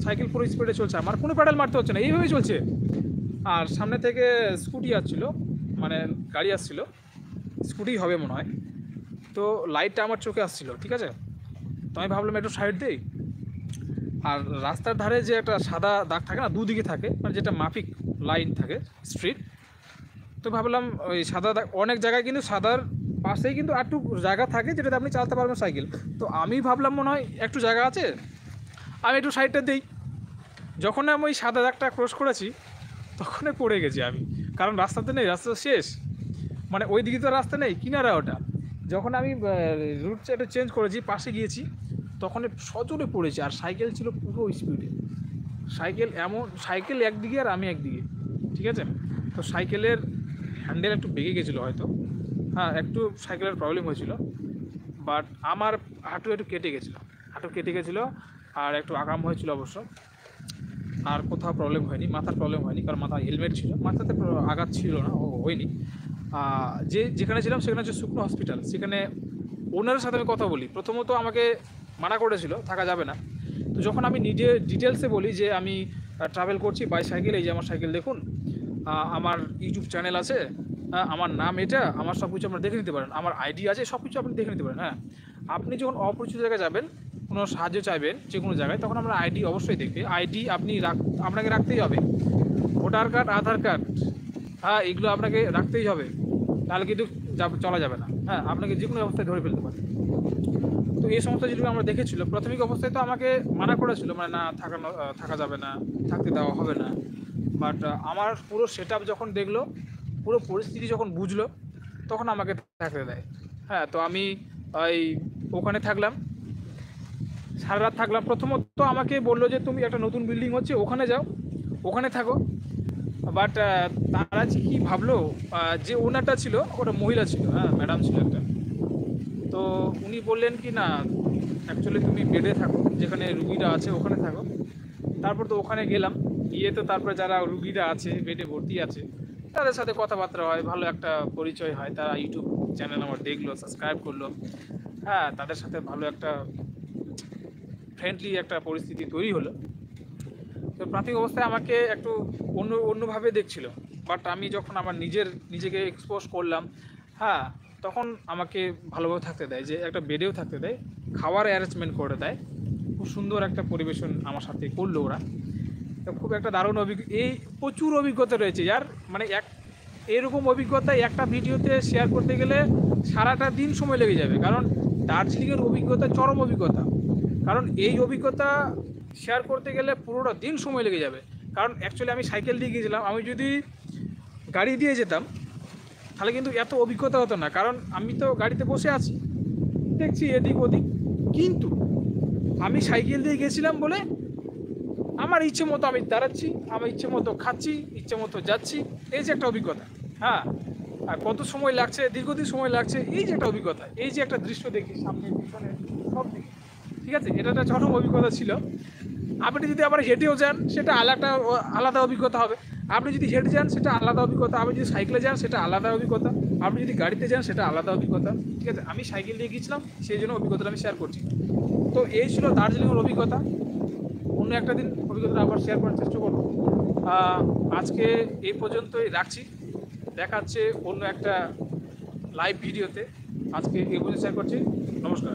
Cycle পুরো স্পিডে চলছে, আমার কোনো প্যাডেল মারতে হচ্ছে না, এইভাবেই চলছে। আর সামনে থেকে স্কুটি আসছিল, মানে গাড়ি আসছিল, স্কুটি হবে মনে হয়। তো লাইটটা আমার চোখে আসছিল, ঠিক আছে। তো আমি ভাবলাম একটু সাইড দেই। আর রাস্তার ধারে যে একটা সাদা দাগ থাকে না, দুদিকে থাকে, মানে যেটা মাফিক লাইন থাকে, স্ট্রিট। তো ভাবলাম ওই সাদা দাগ অনেক জায়গায় কিন্তু সাদার পাশেই কিন্তু একটু জায়গা থাকে যেটাতে আপনি চালাতে পারবেন সাইকেল। তো আমি ভাবলাম মনে হয় একটু জায়গা আছে, আমি একটু সাইডটা দিই। যখন আমি ওই সাদা দাগটা ক্রস করেছি তখনই পড়ে গেছি আমি, কারণ রাস্তাতে নেই, রাস্তা শেষ, মানে ওই দিকে তো রাস্তা নেই, কিনারা ওটা। যখন আমি রুটটা একটু চেঞ্জ করেছি, পাশে গিয়েছি, তখন সজোরে পড়েছি। আর সাইকেল ছিল পুরো স্পিডে, সাইকেল একদিকে আর আমি একদিকে, ঠিক আছে। তো সাইকেলের হ্যান্ডেল একটু বেঁকে গেছিলো হয়তো, হ্যাঁ একটু সাইকেলের প্রবলেম হয়েছিল। বাট আমার হাঁটু একটু কেটে গেছিলো, আর একটু আগাম হয়েছিল অবশ্য। আর কোথাও প্রবলেম হয়নি, মাথার প্রবলেম হয়নি, কারণ মাথায় হেলমেট ছিল, মাথাতে আঘাত ছিল না, হয়নি। যেখানে ছিলাম সেখানে হচ্ছে শুকনো হসপিটাল, সেখানে ওনারের সাথে আমি কথা বলি। প্রথমত আমাকে মানা করেছিল, থাকা যাবে না। তো যখন আমি নিজে ডিটেলসে বলি যে আমি ট্রাভেল করছি বাই সাইকেল, এই যে আমার সাইকেল দেখুন, আমার ইউটিউব চ্যানেল আছে, আমার নাম এটা, আমার সব কিছু আপনারা দেখে নিতে পারেন, আমার আইডি আছে, সব কিছু আপনি দেখে নিতে পারেন। হ্যাঁ, আপনি যখন অপরিচিত জায়গায় যাবেন, কোনো সাহায্য চাইবেন যে কোনো জায়গায়, তখন আমরা আইডি অবশ্যই দেখবে, আইডি আপনাকে রাখতেই হবে। ভোটার কার্ড, আধার কার্ড, হ্যাঁ এগুলো আপনাকে রাখতেই হবে, তাহলে কিন্তু চলা যাবে না। হ্যাঁ, আপনাকে যে কোনো অবস্থায় ধরে ফেলতে পারে। তো এই সমস্ত জিনিসগুলো আমরা দেখেছিল। প্রাথমিক অবস্থায় তো আমাকে মানা করেছিল, মানে না থাকা যাবে না, থাকতে দেওয়া হবে না। বাট আমার পুরো সেট আপ যখন দেখলো, পুরো পরিস্থিতি যখন বুঝলো, তখন আমাকে থাকতে দেয়। হ্যাঁ, তো আমি ওই ওখানে থাকলাম, সারা রাত থাকলাম। প্রথমত আমাকে বললো যে তুমি একটা নতুন বিল্ডিং হচ্ছে, ওখানে যাও, ওখানে থাকো। বাট তারা কী ভাবলো, যে ওনারটা ছিল ওটা মহিলা ছিল, হ্যাঁ ম্যাডাম ছিল একটা। তো উনি বললেন কি না, অ্যাকচুয়ালি তুমি বেডে থাকো, যেখানে রুগীরা আছে ওখানে থাকো। তারপর তো ওখানে গেলাম, গিয়ে তো তারপরে যারা রুগীরা আছে বেডে ভর্তি আছে তাদের সাথে কথাবার্তা হয়, ভালো একটা পরিচয় হয়। তারা ইউটিউব চ্যানেল আমার দেখলো, সাবস্ক্রাইব করলো। হ্যাঁ, তাদের সাথে ভালো একটা ফ্রেন্ডলি একটা পরিস্থিতি তৈরি হলো। তো প্রাথমিক অবস্থায় আমাকে একটু অন্যভাবে দেখছিল। বাট আমি যখন আমার নিজেকে এক্সপোজ করলাম, হ্যাঁ, তখন আমাকে ভালোভাবে থাকতে দেয়, যে একটা বেডেও থাকতে দেয়, খাওয়ার অ্যারেঞ্জমেন্ট করে দেয়। খুব সুন্দর একটা পরিবেশন আমার সাথে করলো ওরা। তো খুব একটা দারুণ এই প্রচুর অভিজ্ঞতা রয়েছে যার, মানে এরকম অভিজ্ঞতা একটা ভিডিওতে শেয়ার করতে গেলে সারাটা দিন সময় লেগে যাবে। কারণ দার্জিলিংয়ের অভিজ্ঞতা চরম অভিজ্ঞতা, কারণ এই অভিজ্ঞতা শেয়ার করতে গেলে পুরোটা দিন সময় লেগে যাবে। কারণ অ্যাকচুয়ালি আমি সাইকেল দিয়ে গিয়েছিলাম, আমি যদি গাড়ি দিয়ে যেতাম তাহলে কিন্তু এত অভিজ্ঞতা হতো না, কারণ আমি তো গাড়িতে বসে আছি, দেখছি এদিক ওদিক। কিন্তু আমি সাইকেল দিয়ে গেছিলাম বলে আমার ইচ্ছে মতো আমি দাঁড়াচ্ছি, আমার ইচ্ছে মতো খাচ্ছি, ইচ্ছে মতো যাচ্ছি, এই যে একটা অভিজ্ঞতা। হ্যাঁ, আর কত সময় লাগছে, দীর্ঘদিন সময় লাগছে, এই যে একটা অভিজ্ঞতা, এই যে একটা দৃশ্য দেখি সামনে পিছনে সব দিকে, ঠিক আছে, এটা একটা চরম অভিজ্ঞতা ছিল। আপনি যদি আবার হেঁটেও যান সেটা আলাদা অভিজ্ঞতা হবে, আপনি যদি হেঁটে যান সেটা আলাদা অভিজ্ঞতা, আপনি যদি সাইকেলে যান সেটা আলাদা অভিজ্ঞতা, আপনি যদি গাড়িতে যান সেটা আলাদা অভিজ্ঞতা, ঠিক আছে। আমি সাইকেল দিয়ে গিয়েছিলাম, সেই জন্য অভিজ্ঞতাটা আমি শেয়ার করছি। তো এই ছিল দার্জিলিংয়ের অভিজ্ঞতা। অন্য একটা দিন অভিজ্ঞতা আবার শেয়ার করার চেষ্টা করব। আজকে এই পর্যন্তই রাখছি, দেখা হচ্ছে অন্য একটা লাইভ ভিডিওতে। আজকে এই পর্যন্ত শেয়ার করছি, নমস্কার।